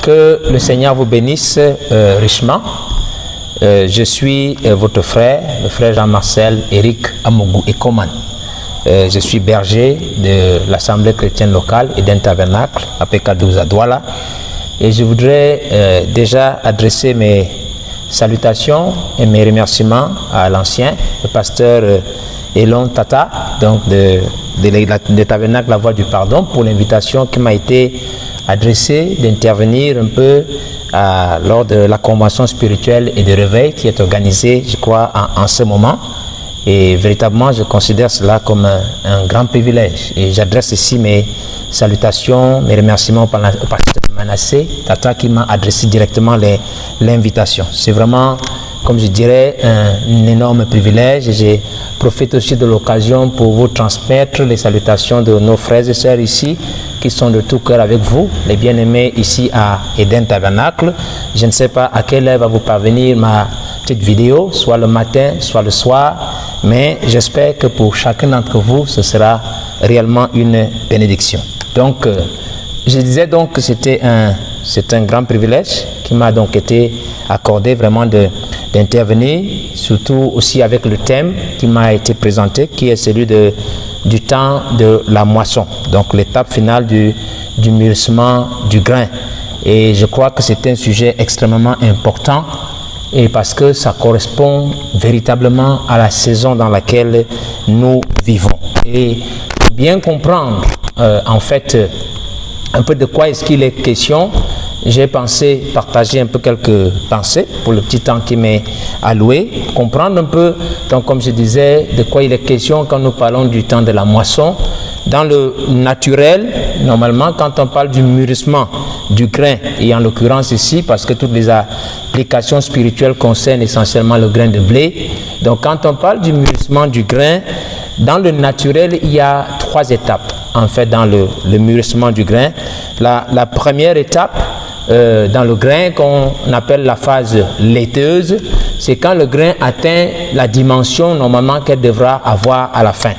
Que le Seigneur vous bénisse richement. Je suis votre frère, le frère Jean-Marcel Éric Amougou Ekoman. Je suis berger de l'Assemblée chrétienne locale et d'un tabernacle à Pékadouza Douala. Et je voudrais déjà adresser mes salutations et mes remerciements à l'ancien, le pasteur Elon Tata, donc de tabernacle La Voie du Pardon, pour l'invitation qui m'a été adressée d'intervenir un peu lors de la convention spirituelle et de réveil qui est organisée, je crois, en ce moment. Et véritablement, je considère cela comme un grand privilège. Et j'adresse ici mes salutations, mes remerciements au pasteur Manassé Tata qui m'a adressé directement l'invitation. C'est vraiment, comme je dirais, un énorme privilège. Et je profite aussi de l'occasion pour vous transmettre les salutations de nos frères et sœurs ici, qui sont de tout cœur avec vous, les bien-aimés ici à Eden Tabernacle. Je ne sais pas à quelle heure va vous parvenir ma petite vidéo, soit le matin, soit le soir, mais j'espère que pour chacun d'entre vous, ce sera réellement une bénédiction. Donc, je disais donc que c'est un grand privilège qui m'a donc été accordé vraiment d'intervenir, surtout aussi avec le thème qui m'a été présenté, qui est celui du temps de la moisson, donc l'étape finale du mûrissement du grain. Et je crois que c'est un sujet extrêmement important, et parce que ça correspond véritablement à la saison dans laquelle nous vivons. Et pour bien comprendre en fait un peu de quoi est-ce qu'il est question, j'ai pensé partager un peu quelques pensées pour le petit temps qui m'est alloué, comprendre un peu, donc comme je disais, de quoi il est question quand nous parlons du temps de la moisson. Dans le naturel, normalement, quand on parle du mûrissement du grain, et en l'occurrence ici, parce que toutes les applications spirituelles concernent essentiellement le grain de blé, donc quand on parle du mûrissement du grain, dans le naturel, il y a 3 étapes, en fait, dans le mûrissement du grain. La première étape, dans le grain qu'on appelle la phase laiteuse, c'est quand le grain atteint la dimension normalement qu'elle devra avoir à la fin.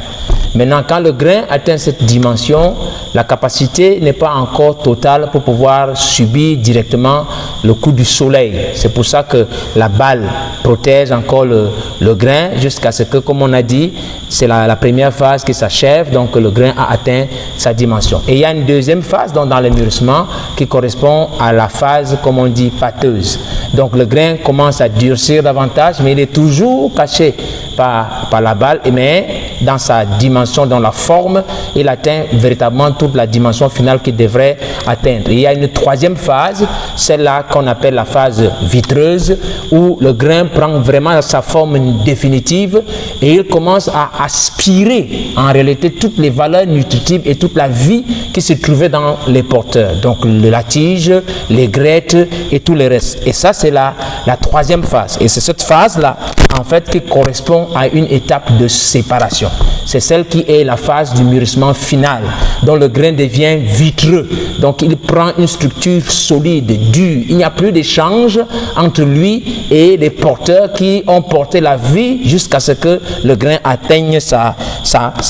Maintenant, quand le grain atteint cette dimension, la capacité n'est pas encore totale pour pouvoir subir directement le coup du soleil. C'est pour ça que la balle protège encore le grain jusqu'à ce que, comme on a dit, c'est la première phase qui s'achève, donc le grain a atteint sa dimension. Et il y a une deuxième phase donc, dans le mûrissement qui correspond à la phase, comme on dit, pâteuse. Donc le grain commence à durcir davantage, mais il est toujours caché par la balle, mais dans sa dimension, dans la forme, il atteint véritablement toute la dimension finale qu'il devrait atteindre. Et il y a une troisième phase, celle-là qu'on appelle la phase vitreuse, où le grain prend vraiment sa forme définitive et il commence à aspirer en réalité toutes les valeurs nutritives et toute la vie qui se trouvait dans les porteurs. Donc la tige, les graîtres et tout le reste. Et ça, c'est la troisième phase. Et c'est cette phase-là, en fait, qui correspond à une étape de séparation. C'est celle qui est la phase du mûrissement final, dont le grain devient vitreux. Donc il prend une structure solide, dure. Il n'y a plus d'échange entre lui et les porteurs qui ont porté la vie jusqu'à ce que le grain atteigne sa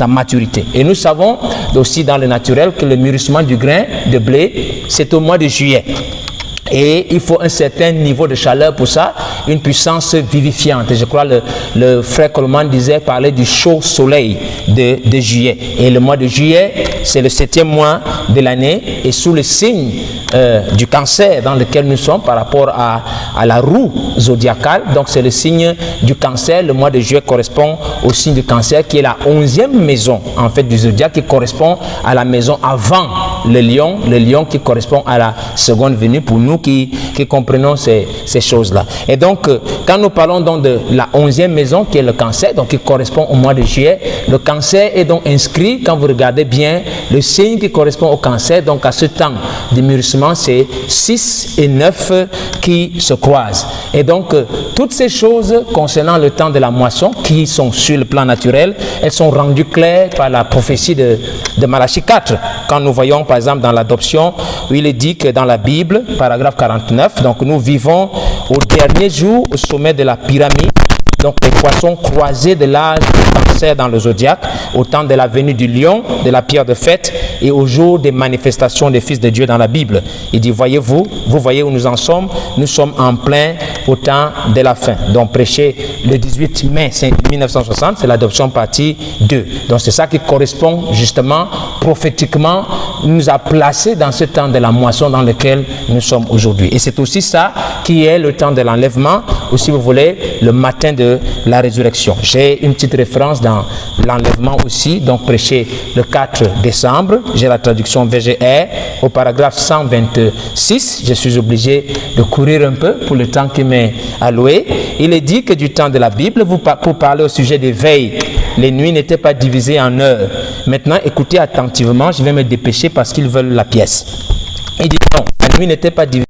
maturité. Et nous savons aussi dans le naturel que le mûrissement du grain de blé, c'est au mois de juillet. Et il faut un certain niveau de chaleur pour ça, une puissance vivifiante. Et je crois le frère Coleman parlait du chaud soleil de juillet. Et le mois de juillet, c'est le 7e mois de l'année. Et sous le signe du cancer dans lequel nous sommes par rapport à la roue zodiacale, donc c'est le signe du cancer. Le mois de juillet correspond au signe du cancer qui est la 11e maison en fait du zodiaque, qui correspond à la maison avant le lion qui correspond à la seconde venue pour nous qui comprenons ces choses-là. Et donc, quand nous parlons donc de la 11e maison qui est le cancer, donc qui correspond au mois de juillet, le cancer est donc inscrit, quand vous regardez bien, le signe qui correspond au cancer, donc à ce temps de mûrissement, c'est 6 et 9 qui se croisent. Et donc, toutes ces choses concernant le temps de la moisson, qui sont sur le plan naturel, elles sont rendues claires par la prophétie de Malachie 4. Quand nous voyons, par exemple, dans l'adoption, où il est dit que dans la Bible, paragraphe 49, donc nous vivons au dernier jour, au sommet de la pyramide, donc les poissons croisés de l'âge du cancer dans le zodiaque, au temps de la venue du lion, de la pierre de fête et au jour des manifestations des fils de Dieu dans la Bible. Il dit, voyez-vous, vous voyez où nous en sommes, nous sommes en plein au temps de la fin. Donc prêché le 18 mai 1960, c'est l'adoption partie 2. Donc c'est ça qui correspond justement prophétiquement, nous a placés dans ce temps de la moisson dans lequel nous sommes aujourd'hui. Et c'est aussi ça qui est le temps de l'enlèvement, ou si vous voulez, le matin de la résurrection. J'ai une petite référence dans l'enlèvement aussi, donc prêché le 4 décembre. J'ai la traduction VGR au paragraphe 126. Je suis obligé de courir un peu pour le temps qui m'est alloué. Il est dit que du temps de la Bible, pour parler au sujet des veilles, les nuits n'étaient pas divisées en heures. Maintenant, écoutez attentivement, je vais me dépêcher parce qu'ils veulent la pièce. Il dit non, la nuit n'était pas divisée.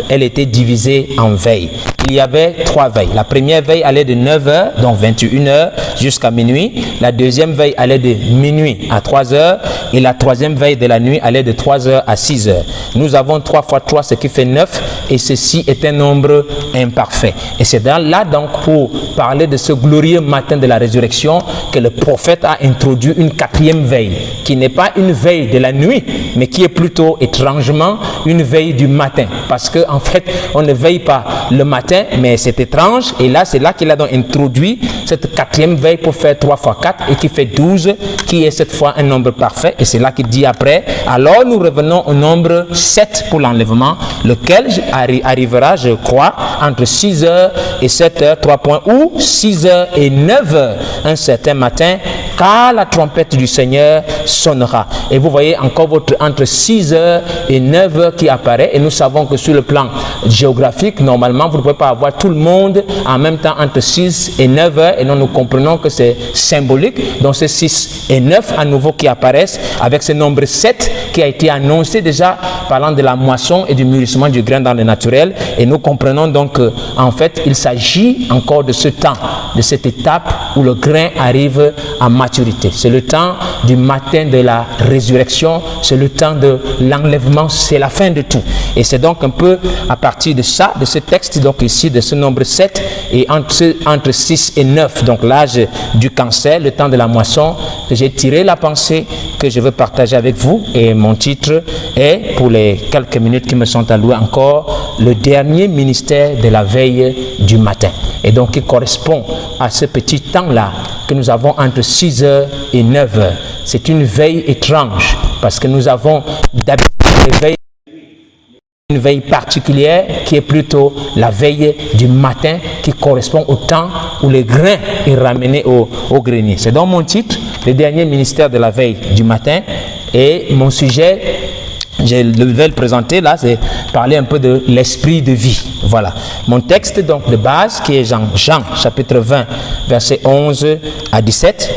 Elle était divisée en veilles. Il y avait 3 veilles. La première veille allait de 9h, donc 21h, jusqu'à minuit. La deuxième veille allait de minuit à 3h. Et la troisième veille de la nuit allait de 3h à 6h. Nous avons 3 fois 3, ce qui fait 9. Et ceci est un nombre imparfait. Et c'est là donc pour parler de ce glorieux matin de la résurrection que le prophète a introduit une 4e veille, qui n'est pas une veille de la nuit, mais qui est plutôt étrangement une veille du matin. Parce qu'en fait, on ne veille pas le matin, mais c'est étrange. Et là, c'est là qu'il a donc introduit cette 4e veille pour faire 3 fois 4 et qui fait 12, qui est cette fois un nombre parfait. Et c'est là qu'il dit après, alors nous revenons au nombre 7 pour l'enlèvement, lequel arrivera, je crois, entre 6h et 7h, 3 points, ou 6h et 9h, un certain matin, car la trompette du Seigneur sonnera. Et vous voyez encore votre entre 6h et 9h qui apparaît. Et nous savons que sur le plan géographique, normalement, vous ne pouvez pas avoir tout le monde en même temps entre 6 et 9h. Et nous comprenons que c'est symbolique. Donc c'est 6 et 9 à nouveau qui apparaissent avec ce nombre 7 qui a été annoncé déjà parlant de la moisson et du mûrissement du grain dans le naturel. Et nous comprenons donc qu'en fait, il s'agit encore de ce temps, de cette étape où le grain arrive à maturité. C'est le temps du matin de la résurrection, c'est le temps de l'enlèvement, c'est la fin de tout. Et c'est donc un peu à partir de ça, de ce texte, donc ici, de ce nombre 7, et entre 6 et 9, donc l'âge du cancer, le temps de la moisson, que j'ai tiré la pensée que je veux partager avec vous. Et mon titre est, pour les quelques minutes qui me sont allouées encore, le dernier ministère de la veille du matin. Et donc, il correspond à ce petit temps-là que nous avons entre 6h et 9h. C'est une veille étrange parce que nous avons d'habitude une veille particulière qui est plutôt la veille du matin qui correspond au temps où le grain est ramené au grenier. C'est donc mon titre, le dernier ministère de la veille du matin, et mon sujet, je vais le présenter là, c'est parler un peu de l'esprit de vie. Voilà. Mon texte donc de base qui est Jean chapitre 20 verset 11 à 17.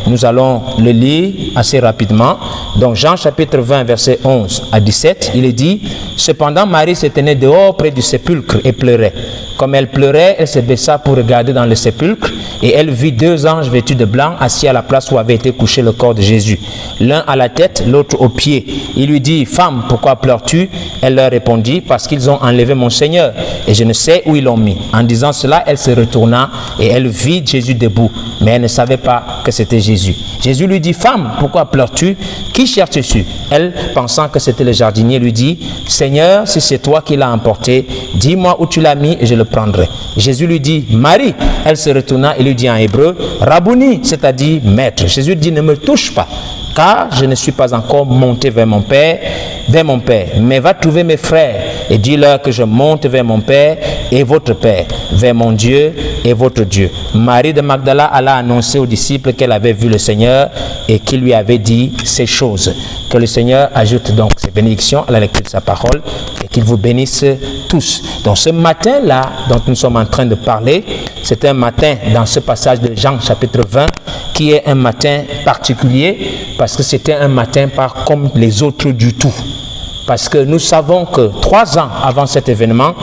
Nous allons le lire assez rapidement. Donc Jean chapitre 20 verset 11 à 17, il est dit: cependant Marie se tenait dehors près du sépulcre et pleurait. Comme elle pleurait, elle se baissa pour regarder dans le sépulcre et elle vit 2 anges vêtus de blanc assis à la place où avait été couché le corps de Jésus. L'un à la tête, l'autre aux pieds. Il lui dit: femme, pourquoi pleures-tu? Elle leur répondit: parce qu'ils ont enlevé mon Seigneur et je ne sais où ils l'ont mis. En disant cela, elle se retourna et elle vit Jésus debout, mais elle ne savait pas que c'était Jésus. Jésus lui dit: femme, pourquoi pleures-tu? Qui cherches-tu? Elle, pensant que c'était le jardinier, lui dit: Seigneur, si c'est toi qui l'as emporté, dis-moi où tu l'as mis et je le prendrai. Jésus lui dit: Marie. Elle se retourna et lui dit en hébreu: Rabouni, c'est-à-dire maître. Jésus dit: ne me touche pas, car je ne suis pas encore monté vers mon Père, mais va trouver mes frères et dis-leur que je monte vers mon Père et votre Père, vers mon Dieu et votre Dieu. Marie de Magdala alla annoncer aux disciples qu'elle avait vu le Seigneur et qu'il lui avait dit ces choses. Que le Seigneur ajoute donc ses bénédictions à la lecture de sa parole et qu'il vous bénisse tous. Donc ce matin-là dont nous sommes en train de parler, c'est un matin dans ce passage de Jean chapitre 20 qui est un matin particulier parce que c'était un matin pas comme les autres du tout. Parce que nous savons que 3 ans avant cet événement,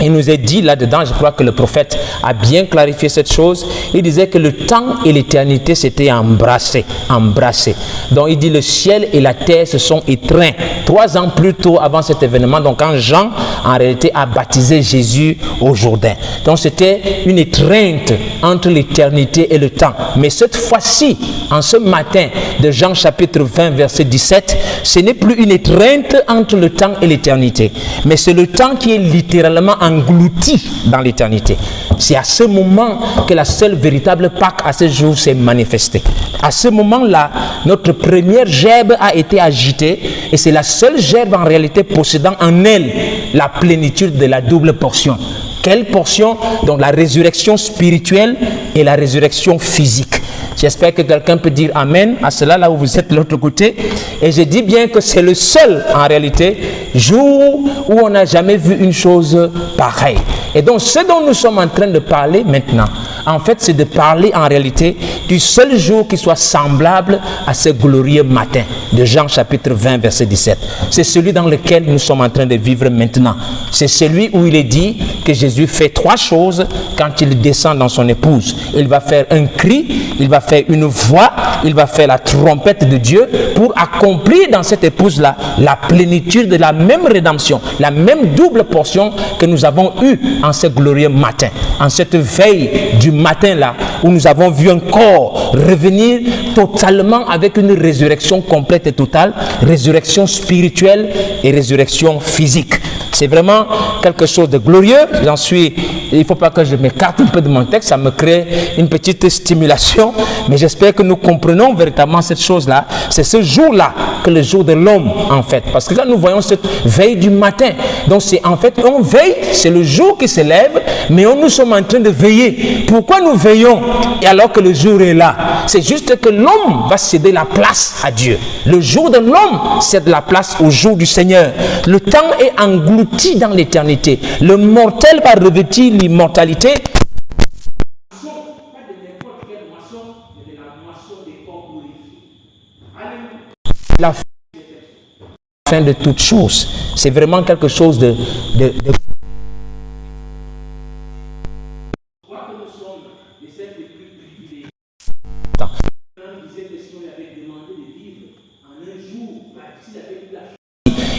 il nous est dit là-dedans, je crois que le prophète a bien clarifié cette chose. Il disait que le temps et l'éternité s'étaient embrassés. Donc il dit le ciel et la terre se sont étreints 3 ans plus tôt avant cet événement. Donc quand Jean en réalité, a baptisé Jésus au Jourdain. Donc, c'était une étreinte entre l'éternité et le temps. Mais cette fois-ci, en ce matin de Jean chapitre 20, verset 17, ce n'est plus une étreinte entre le temps et l'éternité, mais c'est le temps qui est littéralement englouti dans l'éternité. C'est à ce moment que la seule véritable Pâque à ce jour s'est manifestée. À ce moment-là, notre première gerbe a été agitée et c'est la seule gerbe en réalité possédant en elle la plénitude de la double portion. Quelle portion? Donc la résurrection spirituelle et la résurrection physique. J'espère que quelqu'un peut dire Amen à cela là où vous êtes de l'autre côté. Et je dis bien que c'est le seul en réalité jour où on n'a jamais vu une chose pareille. Et donc ce dont nous sommes en train de parler maintenant, en fait c'est de parler en réalité du seul jour qui soit semblable à ce glorieux matin de Jean chapitre 20 verset 17. C'est celui dans lequel nous sommes en train de vivre maintenant. C'est celui où il est dit que Jésus fait trois choses quand il descend dans son épouse. Il va faire un cri, il va faire une voix, il va faire la trompette de Dieu pour accomplir dans cette épouse-là la plénitude de la même rédemption, la même double portion que nous avons eue en ce glorieux matin, en cette veille du matin-là où nous avons vu un corps revenir totalement avec une résurrection complète et totale, résurrection spirituelle et résurrection physique. C'est vraiment quelque chose de glorieux. J'en suis, il ne faut pas que je m'écarte un peu de mon texte, ça me crée une petite stimulation, mais j'espère que nous comprenons véritablement cette chose-là. C'est ce jour-là que le jour de l'homme, en fait. Parce que quand nous voyons cette veille du matin, donc c'est en fait, on veille, c'est le jour qui se lève, mais nous sommes en train de veiller. Pourquoi nous veillons et alors que le jour est là? C'est juste que l'homme va céder la place à Dieu. Le jour de l'homme cède la place au jour du Seigneur. Le temps est englouti dans l'éternité. Le mortel va revêtir l'immortalité. La fin de toute chose. C'est vraiment quelque chose de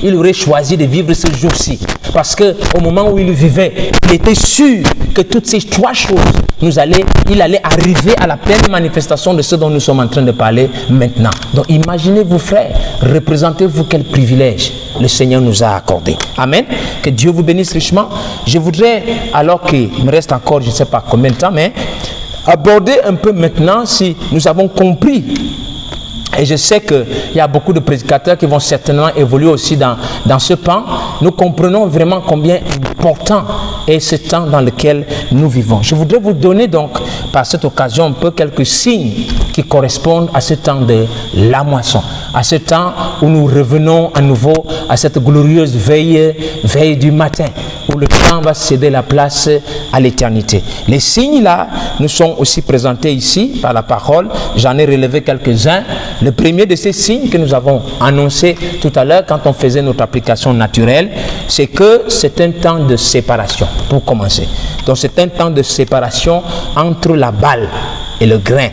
il aurait choisi de vivre ce jour-ci. Parce qu'au moment où il vivait, il était sûr que toutes ces trois choses, il allait arriver à la pleine manifestation de ce dont nous sommes en train de parler maintenant. Donc imaginez-vous, frères, représentez-vous quel privilège le Seigneur nous a accordé. Amen. Que Dieu vous bénisse richement. Je voudrais, alors qu'il me reste encore, je ne sais pas combien de temps, mais aborder un peu maintenant si nous avons compris. Et je sais qu'il y a beaucoup de prédicateurs qui vont certainement évoluer aussi dans ce pan. Nous comprenons vraiment combien important est ce temps dans lequel nous vivons. Je voudrais vous donner donc, par cette occasion, un peu quelques signes qui correspondent à ce temps de la moisson, à ce temps où nous revenons à nouveau à cette glorieuse veille du matin, où le temps va céder la place à l'éternité. Les signes là nous sont aussi présentés ici par la parole. J'en ai relevé quelques-uns. Le premier de ces signes que nous avons annoncé tout à l'heure quand on faisait notre application naturelle, c'est que c'est un temps de séparation, pour commencer. Donc c'est un temps de séparation entre la balle et le grain.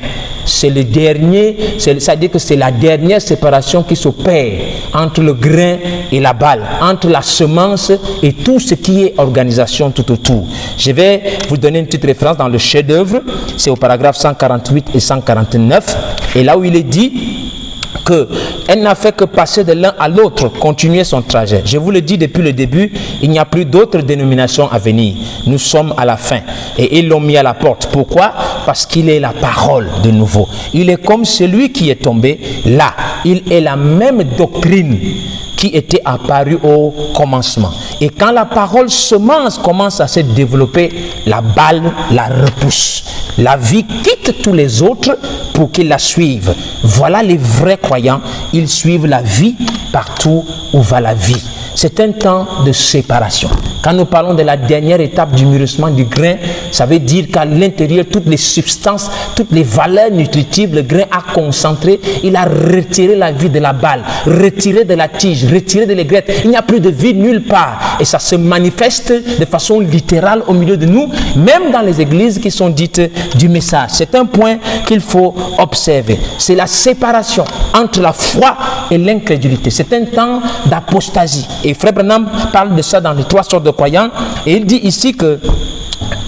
C'est le dernier, c'est-à-dire que c'est la dernière séparation qui s'opère entre le grain et la balle, entre la semence et tout ce qui est organisation tout autour. Je vais vous donner une petite référence dans le chef-d'œuvre, c'est au paragraphe 148 et 149, et là où il est dit qu'elle n'a fait que passer de l'un à l'autre, continuer son trajet. Je vous le dis depuis le début, il n'y a plus d'autres dénominations à venir. Nous sommes à la fin. Et ils l'ont mis à la porte. Pourquoi? Parce qu'il est la parole de nouveau. Il est comme celui qui est tombé là. Il est la même doctrine qui était apparue au commencement. Et quand la parole semence commence à se développer, la balle la repousse. La vie quitte tous les autres pour qu'ils la suivent. Voilà les vrais croyants. Ils suivent la vie partout où va la vie. C'est un temps de séparation. Quand nous parlons de la dernière étape du mûrissement du grain, ça veut dire qu'à l'intérieur, toutes les substances, toutes les valeurs nutritives, le grain a concentré, il a retiré la vie de la balle, retiré de la tige, retiré de l'aigrette. Il n'y a plus de vie nulle part. Et ça se manifeste de façon littérale au milieu de nous, même dans les églises qui sont dites du message. C'est un point qu'il faut observer. C'est la séparation entre la foi et l'incrédulité. C'est un temps d'apostasie. Et Frère Branham parle de ça dans les 3 sortes de croyants. Et il dit ici que,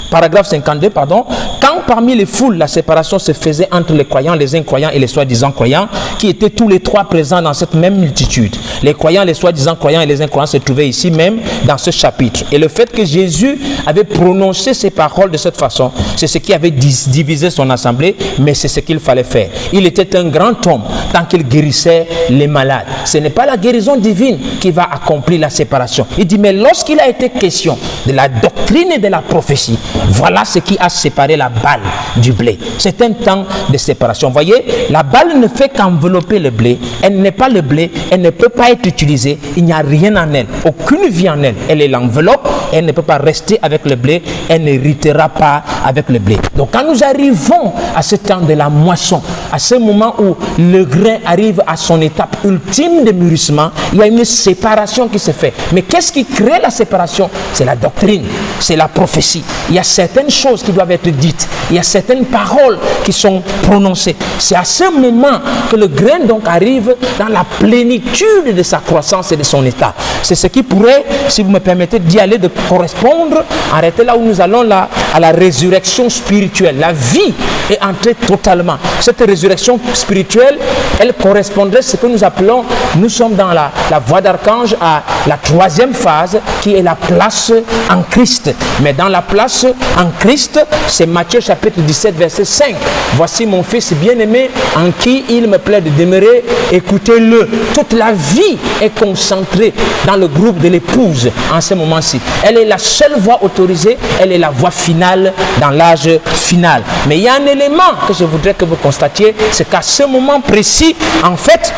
paragraphe 52, pardon, quand parmi les foules, la séparation se faisait entre les croyants, les incroyants et les soi-disant croyants, qui étaient tous les 3 présents dans cette même multitude. Les croyants, les soi-disant croyants et les incroyants se trouvaient ici même dans ce chapitre. Et le fait que Jésus avait prononcé ces paroles de cette façon, c'est ce qui avait divisé son assemblée, mais c'est ce qu'il fallait faire. Il était un grand homme tant qu'il guérissait les malades. Ce n'est pas la guérison divine qui va accomplir la séparation. Il dit, mais lorsqu'il a été question de la doctrine et de la prophétie, voilà ce qui a séparé la balle du blé. C'est un temps de séparation. Vous voyez, la balle ne fait qu'envelopper le blé. Elle n'est pas le blé. Elle ne peut pas être utilisée. Il n'y a rien en elle. Aucune vie en elle. Elle est l'enveloppe. Elle ne peut pas rester avec le blé. Elle n'héritera pas avec le blé. Donc quand nous arrivons à ce temps de la moisson, à ce moment où le grain arrive à son étape ultime de mûrissement, il y a une séparation qui se fait. Mais qu'est-ce qui crée la séparation? C'est la doctrine. C'est la prophétie. Il y a certaines choses qui doivent être dites. Il y a certaines paroles qui sont prononcées. C'est à ce moment que le grain donc arrive dans la plénitude de sa croissance et de son état. C'est ce qui pourrait, si vous me permettez d'y aller, de correspondre, arrêter là où nous allons là, à la résurrection spirituelle. La vie est entrée totalement. Cette résurrection spirituelle, elle correspondrait à ce que nous appelons, nous sommes dans la voie d'archange à la 3e phase qui est la place en Christ. Mais dans la place en Christ, c'est Matthieu chapitre 17 verset 5. Voici mon fils bien-aimé en qui il me plaît de demeurer, écoutez-le. Toute la vie est concentrée dans le groupe de l'épouse en ce moment-ci. Elle est la seule voie autorisée, elle est la voie finale dans l'âge final. Mais il y a un élément que je voudrais que vous constatiez, c'est qu'à ce moment précis, en fait,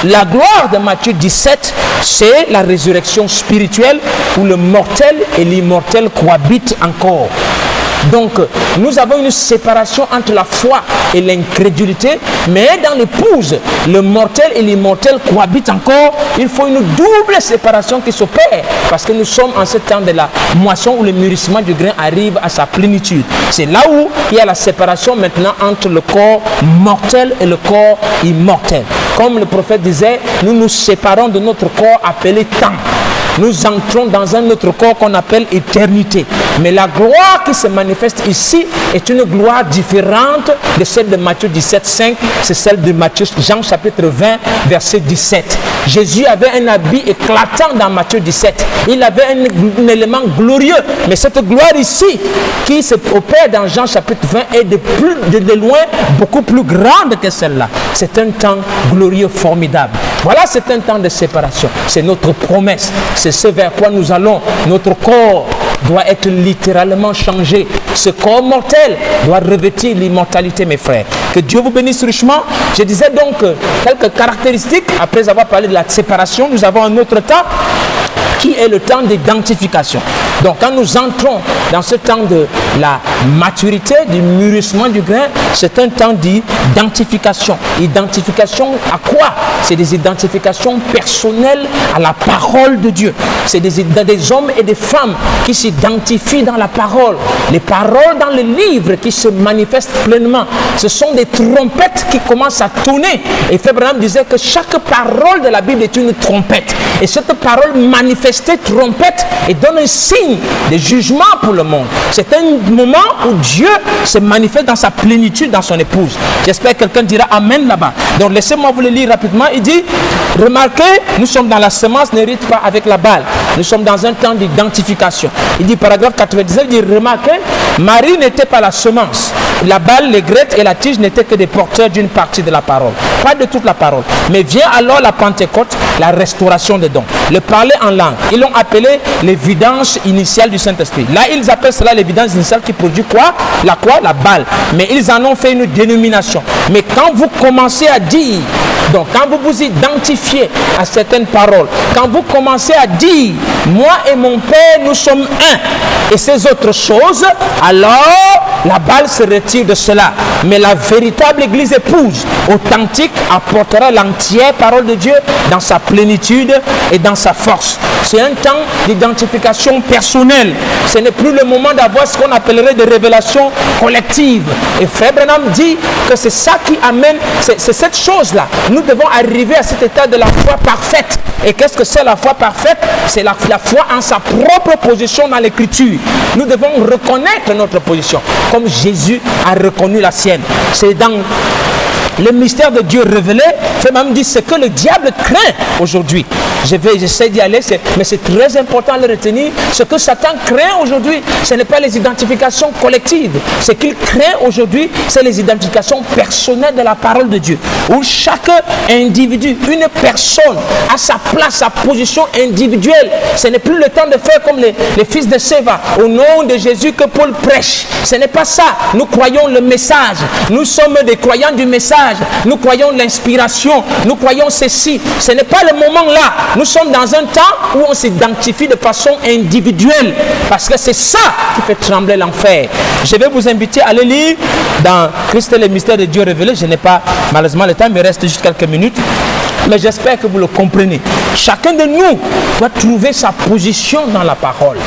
la gloire de Matthieu 17, c'est la résurrection spirituelle où le mortel et l'immortel cohabitent encore. Donc, nous avons une séparation entre la foi et l'incrédulité, mais dans l'épouse, le mortel et l'immortel cohabitent encore. Il faut une double séparation qui s'opère, parce que nous sommes en ce temps de la moisson où le mûrissement du grain arrive à sa plénitude. C'est là où il y a la séparation maintenant entre le corps mortel et le corps immortel. Comme le prophète disait, nous nous séparons de notre corps appelé temps. Nous entrons dans un autre corps qu'on appelle éternité. Mais la gloire qui se manifeste ici est une gloire différente de celle de Matthieu 17, 5. C'est celle de Jean chapitre 20, verset 17. Jésus avait un habit éclatant dans Matthieu 17. Il avait un élément glorieux. Mais cette gloire ici, qui se opère dans Jean chapitre 20, est de loin beaucoup plus grande que celle-là. C'est un temps glorieux, formidable. Voilà, c'est un temps de séparation. C'est notre promesse. C'est ce vers quoi nous allons. Notre corps doit être littéralement changé. Ce corps mortel doit revêtir l'immortalité, mes frères. Que Dieu vous bénisse richement. Je disais donc quelques caractéristiques. Après avoir parlé de la séparation, nous avons un autre temps qui est le temps d'identification. Donc quand nous entrons dans ce temps de la maturité, du mûrissement du grain, c'est un temps d'identification. Identification à quoi? C'est des identifications personnelles à la parole de Dieu. C'est des hommes et des femmes qui s'identifient dans la parole. Les paroles dans le livre qui se manifestent pleinement. Ce sont des trompettes qui commencent à tonner. Et Frère Branham disait que chaque parole de la Bible est une trompette. Et cette parole manifestée trompette et donne un signe de jugement pour le monde. C'est un moment où Dieu se manifeste dans sa plénitude dans son épouse. J'espère que quelqu'un dira Amen là-bas. Donc laissez-moi vous le lire rapidement. Il dit, remarquez, nous sommes dans la semence, n'hérite pas avec la balle. Nous sommes dans un temps d'identification. Il dit, paragraphe 99, il dit, remarquez, Marie n'était pas la semence. La balle, les grettes et la tige n'étaient que des porteurs d'une partie de la parole. Pas de toute la parole. Mais vient alors la Pentecôte, la restauration des dons. Le parler en langue. Ils l'ont appelé l'évidence initiale du Saint-Esprit. Là, ils appellent cela l'évidence initiale qui produit quoi? La balle. Mais ils en ont fait une dénomination. Mais quand vous commencez à dire Donc quand vous vous identifiez à certaines paroles, quand vous commencez à dire moi et mon Père nous sommes un, et ces autres choses, alors la balle se retire de cela. Mais la véritable église épouse authentique apportera l'entière parole de Dieu dans sa plénitude et dans sa force. C'est un temps d'identification personnelle. Ce n'est plus le moment d'avoir ce qu'on appellerait des révélations collectives. Et Frère Branham dit que c'est ça qui amène, c'est cette chose-là. Nous devons arriver à cet état de la foi parfaite. Et qu'est-ce que c'est la foi parfaite? C'est la foi en sa propre position dans l'écriture. Nous devons reconnaître notre position, comme Jésus a reconnu la sienne. C'est dans le mystère de Dieu révélé, fait même dire ce que le diable craint aujourd'hui. J'essaie d'y aller, mais c'est très important de le retenir. Ce que Satan craint aujourd'hui, ce n'est pas les identifications collectives. Ce qu'il craint aujourd'hui, c'est les identifications personnelles de la parole de Dieu. Où chaque individu, une personne, a sa place, sa position individuelle. Ce n'est plus le temps de faire comme les fils de Séva, au nom de Jésus que Paul prêche. Ce n'est pas ça. Nous croyons le message. Nous sommes des croyants du message. Nous croyons l'inspiration. Nous croyons ceci. Ce n'est pas le moment là. Nous sommes dans un temps où on s'identifie de façon individuelle. Parce que c'est ça qui fait trembler l'enfer. Je vais vous inviter à aller lire dans Christ et le mystère de Dieu révélé. Je n'ai pas malheureusement le temps, il me reste juste quelques minutes. Mais j'espère que vous le comprenez. Chacun de nous doit trouver sa position dans la parole.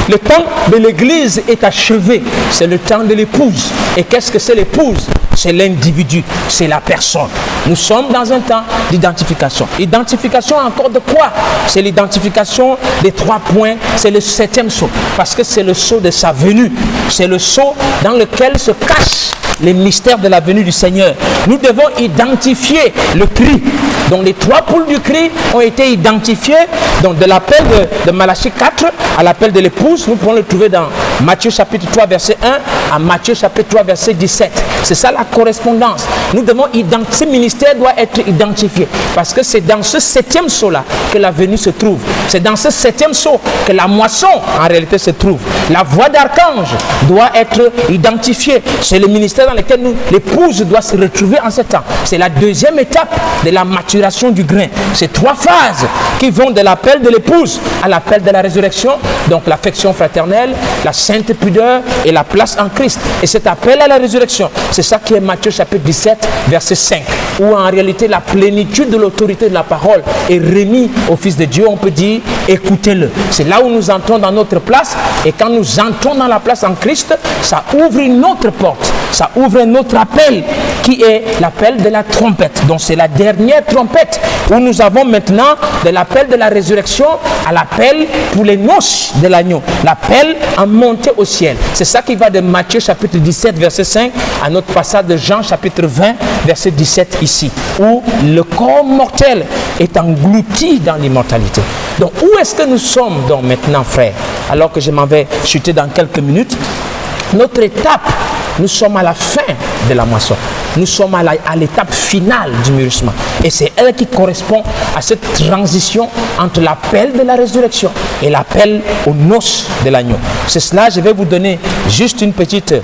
Le temps de l'église est achevé. C'est le temps de l'épouse. Et qu'est-ce que c'est l'épouse? C'est l'individu, c'est la personne. Nous sommes dans un temps d'identification. Identification encore de quoi? C'est l'identification des 3 points. C'est le 7e sceau. Parce que c'est le sceau de sa venue. C'est le sceau dans lequel se cachent les mystères de la venue du Seigneur. Nous devons identifier le cri. Donc les 3 poules du cri ont été identifiées. Donc de l'appel de Malachie 4 à l'appel de l'épouse, nous pouvons le trouver dans Matthieu chapitre 3 verset 1 à Matthieu chapitre 3 verset 17. C'est ça la correspondance. Nous devons identifier, ce ministère doit être identifié. Parce que c'est dans ce 7e sceau-là que la venue se trouve. C'est dans ce 7e sceau que la moisson en réalité se trouve. La voix d'archange doit être identifiée. C'est le ministère dans lequel l'épouse doit se retrouver en ce temps. C'est la 2e étape de la maturation du grain. C'est 3 phases qui vont de l'appel de l'épouse à l'appel de la résurrection. Donc l'affection fraternelle, la sainte pudeur et la place en Christ. Et cet appel à la résurrection, c'est ça qui est Matthieu chapitre 17 verset 5, où en réalité la plénitude de l'autorité de la parole est remise au Fils de Dieu. On peut dire écoutez-le. C'est là où nous entrons dans notre place, et quand nous entrons dans la place en Christ, ça ouvre une autre porte, ça ouvre un autre appel qui est l'appel de la trompette. Donc c'est la dernière trompette où nous avons maintenant de l'appel de la résurrection à l'appel pour les noces de l'agneau, l'appel en montée au ciel. C'est ça qui va de Matthieu chapitre 17 verset 5 à notre passage de Jean chapitre 20 verset 17 ici, où le corps mortel est englouti dans l'immortalité. Donc où est-ce que nous sommes donc maintenant, frères? Alors que je m'en vais chuter dans quelques minutes. Notre étape, nous sommes à la fin de la moisson. Nous sommes à l'étape finale du mûrissement. Et c'est elle qui correspond à cette transition entre l'appel de la résurrection et l'appel aux noces de l'agneau. C'est cela, je vais vous donner juste une petite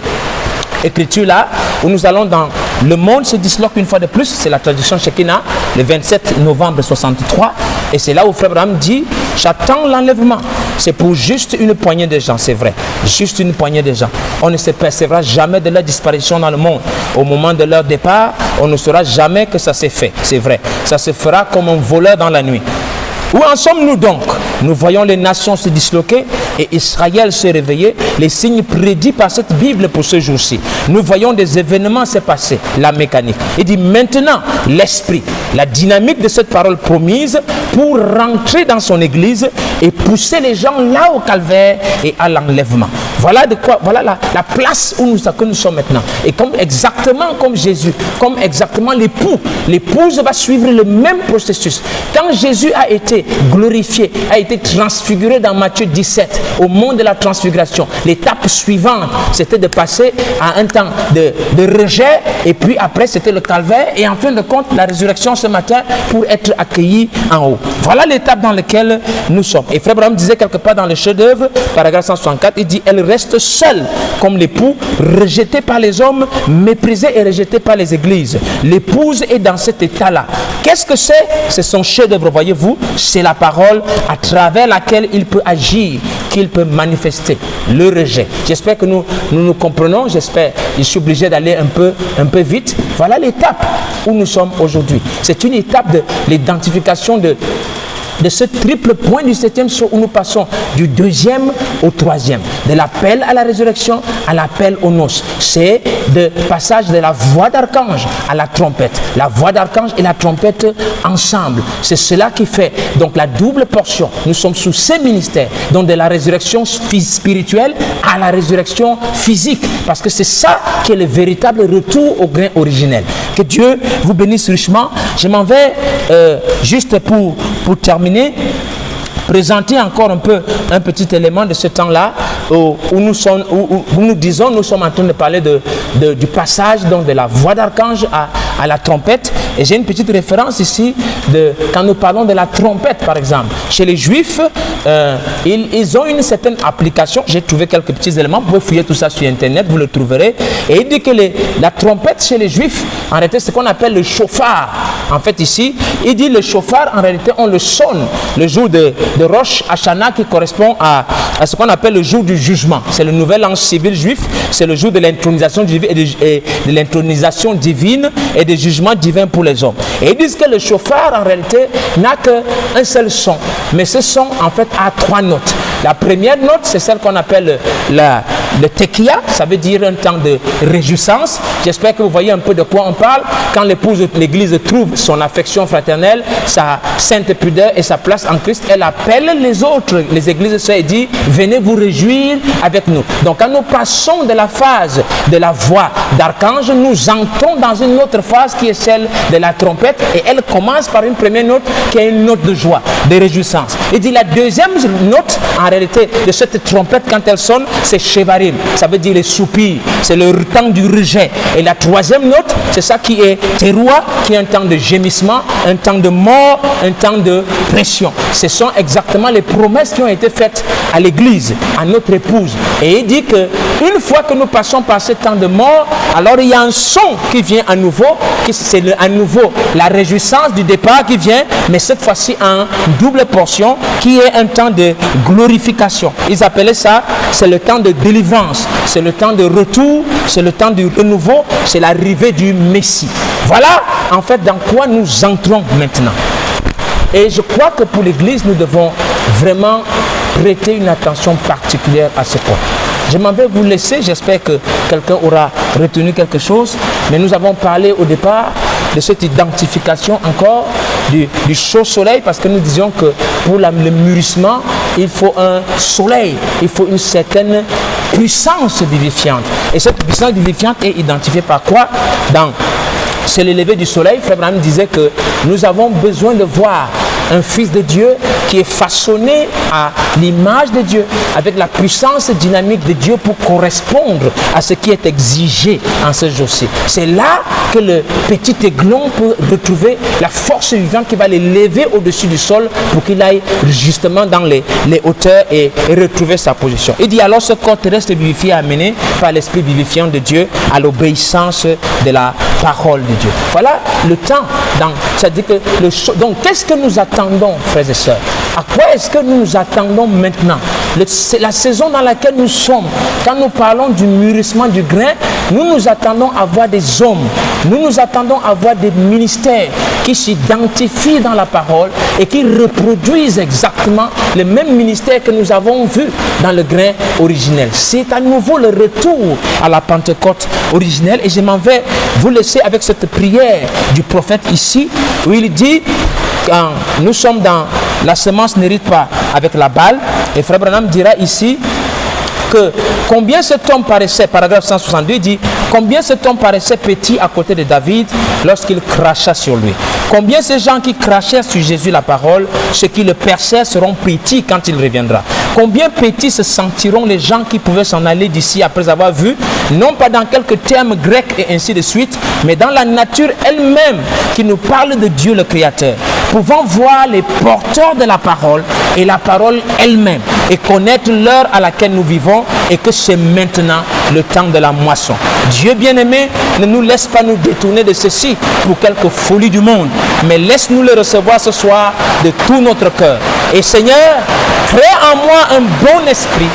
écriture là, où nous allons dans Le monde se disloque une fois de plus. C'est la traduction Shekinah, le 27 novembre 63. Et c'est là où Frère Branham dit, j'attends l'enlèvement. C'est pour juste une poignée de gens, c'est vrai. Juste une poignée de gens. On ne se percevra jamais de leur disparition dans le monde. Au moment de leur départ, on ne saura jamais que ça s'est fait. C'est vrai. Ça se fera comme un voleur dans la nuit. Où en sommes-nous donc? Nous voyons les nations se disloquer et Israël se réveiller, les signes prédits par cette Bible pour ce jour-ci. Nous voyons des événements se passer, la mécanique. Il dit maintenant, l'esprit, la dynamique de cette parole promise pour rentrer dans son église et pousser les gens là au calvaire et à l'enlèvement. Voilà de quoi, voilà la place où nous sommes maintenant. Et exactement comme Jésus, comme exactement l'époux, l'épouse va suivre le même processus. Quand Jésus a été glorifié, a été transfiguré dans Matthieu 17, au monde de la transfiguration, l'étape suivante, c'était de passer à un temps de rejet, et puis après c'était le calvaire, et en fin de compte, la résurrection ce matin pour être accueilli en haut. Voilà l'étape dans laquelle nous sommes. Et Frère Branham disait quelque part dans le chef-d'œuvre, paragraphe 164, il dit, elle reste seule comme l'époux, rejeté par les hommes, méprisé et rejeté par les églises. L'épouse est dans cet état-là. Qu'est-ce que c'est? C'est son chef-d'œuvre, voyez-vous. C'est la parole à travers laquelle il peut agir, qu'il peut manifester le rejet. J'espère que nous comprenons. J'espère, je suis obligé d'aller un peu vite. Voilà l'étape où nous sommes aujourd'hui. C'est une étape de l'identification de ce triple point du 7e jour où nous passons du 2e au 3e, de l'appel à la résurrection à l'appel aux noces. C'est le passage de la voix d'archange à la trompette. La voix d'archange et la trompette ensemble. C'est cela qui fait donc la double portion. Nous sommes sous ces ministères, donc de la résurrection spirituelle à la résurrection physique, parce que c'est ça qui est le véritable retour au grain originel. Que Dieu vous bénisse richement. Je m'en vais juste pour terminer, présenter encore un petit élément de ce temps-là où nous sommes en train de parler du passage donc de la voix d'archange à la trompette. Et j'ai une petite référence ici quand nous parlons de la trompette, par exemple. Chez les Juifs, ils ont une certaine application. J'ai trouvé quelques petits éléments. Vous pouvez fouiller tout ça sur Internet, vous le trouverez. Et il dit que la trompette chez les Juifs, en réalité, c'est ce qu'on appelle le chauffard. En fait, ici, il dit le chauffard, en réalité, on le sonne le jour de Rosh Hashanah, qui correspond à ce qu'on appelle le jour du jugement. C'est le nouvel an civil juif. C'est le jour de l'intronisation divine et de l'intronisation divine et des jugements divins pour les hommes. Et ils disent que le chauffard, en réalité, n'a qu'un seul son. Mais ce son, en fait, a 3 notes. La première note, c'est celle qu'on appelle le tekia. Ça veut dire un temps de réjouissance. J'espère que vous voyez un peu de quoi on parle. Quand l'épouse de l'Église trouve son affection fraternelle, sa sainte pudeur et sa place en Christ, elle appelle les autres, les églises sœurs, et dit « Venez vous réjouir avec nous ». Donc quand nous passons de la phase de la voix d'archange, nous entrons dans une autre phase qui est celle de la trompette, et elle commence par une première note qui est une note de joie, de réjouissance. Il dit la deuxième note, en réalité, de cette trompette quand elle sonne, c'est Shevarim, ça veut dire les soupirs, c'est le temps du rejet. Et la troisième note, c'est ça qui est Teroua, qui est un temps de gémissement, un temps de mort, un temps de pression. Ce sont exactement les promesses qui ont été faites à l'Église, à notre épouse. Et il dit qu'une fois que nous passons par ce temps de mort, alors il y a un son qui vient à nouveau, c'est à nouveau la réjouissance du départ qui vient, mais cette fois-ci en double portion, qui est un temps de glorification. Ils appelaient ça, c'est le temps de délivrance, c'est le temps de retour, c'est le temps du renouveau, c'est l'arrivée du Messie. Voilà en fait dans quoi nous entrons maintenant. Et je crois que pour l'Église, nous devons vraiment prêter une attention particulière à ce point. Je m'en vais vous laisser, j'espère que quelqu'un aura retenu quelque chose, mais nous avons parlé au départ de cette identification encore du chaud soleil, parce que nous disions que pour le mûrissement, il faut un soleil, il faut une certaine puissance vivifiante. Et cette puissance vivifiante est identifiée par quoi? C'est le lever du soleil. Frère Branham disait que nous avons besoin de voir un fils de Dieu qui est façonné à l'image de Dieu, avec la puissance dynamique de Dieu pour correspondre à ce qui est exigé en ce jour-ci. C'est là que le petit aiglon peut retrouver la force vivante qui va le lever au-dessus du sol pour qu'il aille justement dans les hauteurs et retrouver sa position. Il dit alors ce corps terrestre vivifié amené par l'esprit vivifiant de Dieu à l'obéissance de la parole de Dieu. Voilà le temps. C'est-à-dire que donc qu'est-ce que nous attendons, frères et sœurs? À quoi est-ce que nous nous attendons maintenant? C'est la saison dans laquelle nous sommes. Quand nous parlons du mûrissement du grain, nous nous attendons à voir des hommes. Nous nous attendons à voir des ministères qui s'identifient dans la parole et qui reproduisent exactement le même ministère que nous avons vu dans le grain originel. C'est à nouveau le retour à la Pentecôte originelle, et je m'en vais vous laisser avec cette prière du prophète ici, où il dit, quand nous sommes dans la semence n'hérite pas avec la balle, et Frère Branham dira ici que combien cet homme paraissait, paragraphe 162 dit, combien cet homme paraissait petit à côté de David lorsqu'il cracha sur lui. Combien ces gens qui crachèrent sur Jésus la parole, ceux qui le percèrent seront petits quand il reviendra. Combien petits se sentiront les gens qui pouvaient s'en aller d'ici après avoir vu, non pas dans quelques termes grecs et ainsi de suite, mais dans la nature elle-même qui nous parle de Dieu le Créateur, pouvant voir les porteurs de la parole et la parole elle-même, et connaître l'heure à laquelle nous vivons, et que c'est maintenant le temps de la moisson. Dieu bien-aimé, ne nous laisse pas nous détourner de ceci pour quelque folie du monde, mais laisse-nous le recevoir ce soir de tout notre cœur. Et Seigneur, crée en moi un bon esprit,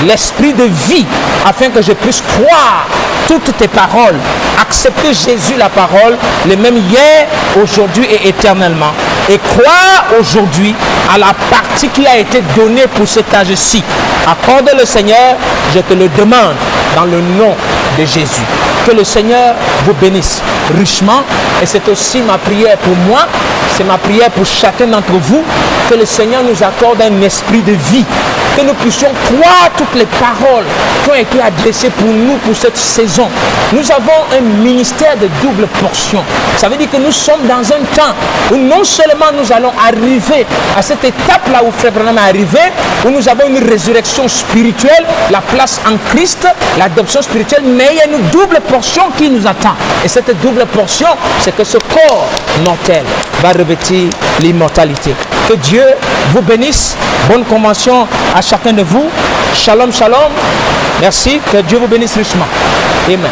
l'esprit de vie, afin que je puisse croire toutes tes paroles, accepter Jésus la parole, le même hier, aujourd'hui et éternellement, et croire aujourd'hui à la partie qui a été donnée pour cet âge-ci. Accorde le Seigneur, je te le demande dans le nom de Jésus. Que le Seigneur vous bénisse richement, et c'est aussi ma prière pour moi, c'est ma prière pour chacun d'entre vous, que le Seigneur nous accorde un esprit de vie, que nous puissions croire toutes les paroles qui ont été adressées pour nous pour cette saison. Nous avons un ministère de double portion. Ça veut dire que nous sommes dans un temps où non seulement nous allons arriver à cette étape-là où Frère Branham est arrivé, où nous avons une résurrection spirituelle, la place en Christ, l'adoption spirituelle, mais il y a une double portion qui nous attend. Et cette double portion, c'est que ce corps mortel va revêtir l'immortalité. Que Dieu vous bénisse. Bonne convention à chacun de vous. Shalom, shalom. Merci. Que Dieu vous bénisse richement. Amen.